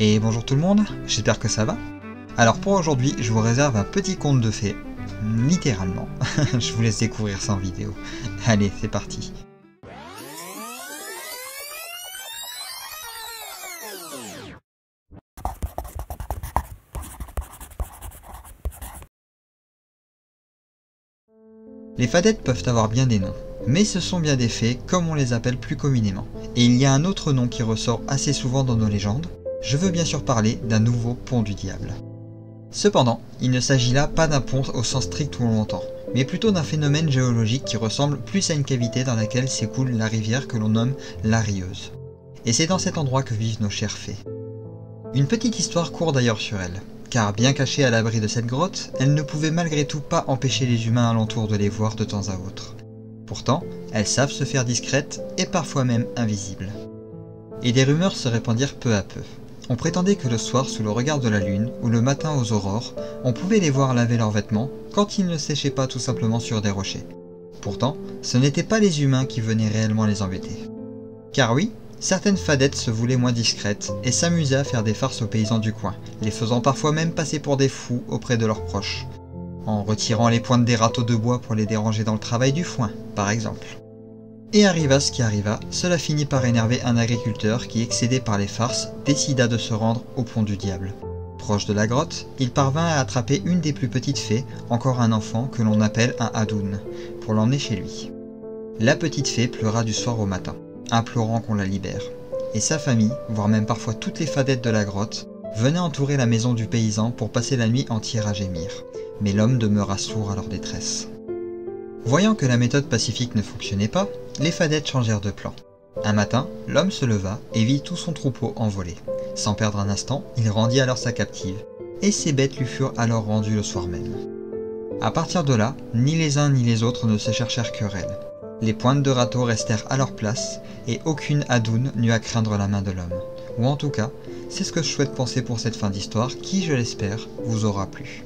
Et bonjour tout le monde, j'espère que ça va. Alors pour aujourd'hui, je vous réserve un petit conte de fées, littéralement. Je vous laisse découvrir ça en vidéo. Allez, c'est parti. Les fadettes peuvent avoir bien des noms, mais ce sont bien des fées comme on les appelle plus communément. Et il y a un autre nom qui ressort assez souvent dans nos légendes. Je veux bien sûr parler d'un nouveau pont du diable. Cependant, il ne s'agit là pas d'un pont au sens strict où on l'entend, mais plutôt d'un phénomène géologique qui ressemble plus à une cavité dans laquelle s'écoule la rivière que l'on nomme la Rieuse. Et c'est dans cet endroit que vivent nos chères fées. Une petite histoire court d'ailleurs sur elles, car bien cachées à l'abri de cette grotte, elles ne pouvaient malgré tout pas empêcher les humains alentour de les voir de temps à autre. Pourtant, elles savent se faire discrètes et parfois même invisibles. Et des rumeurs se répandirent peu à peu. On prétendait que le soir, sous le regard de la lune, ou le matin aux aurores, on pouvait les voir laver leurs vêtements quand ils ne séchaient pas tout simplement sur des rochers. Pourtant, ce n'étaient pas les humains qui venaient réellement les embêter. Car oui, certaines fadettes se voulaient moins discrètes et s'amusaient à faire des farces aux paysans du coin, les faisant parfois même passer pour des fous auprès de leurs proches, en retirant les pointes des râteaux de bois pour les déranger dans le travail du foin, par exemple. Et arriva ce qui arriva, cela finit par énerver un agriculteur qui, excédé par les farces, décida de se rendre au pont du diable. Proche de la grotte, il parvint à attraper une des plus petites fées, encore un enfant que l'on appelle un Adoun, pour l'emmener chez lui. La petite fée pleura du soir au matin, implorant qu'on la libère. Et sa famille, voire même parfois toutes les fadettes de la grotte, venaient entourer la maison du paysan pour passer la nuit entière à gémir. Mais l'homme demeura sourd à leur détresse. Voyant que la méthode pacifique ne fonctionnait pas, les fadettes changèrent de plan. Un matin, l'homme se leva et vit tout son troupeau envolé. Sans perdre un instant, il rendit alors sa captive, et ses bêtes lui furent alors rendues le soir même. À partir de là, ni les uns ni les autres ne se cherchèrent querelle. Les pointes de râteau restèrent à leur place, et aucune Adoun n'eut à craindre la main de l'homme. Ou en tout cas, c'est ce que je souhaite penser pour cette fin d'histoire qui, je l'espère, vous aura plu.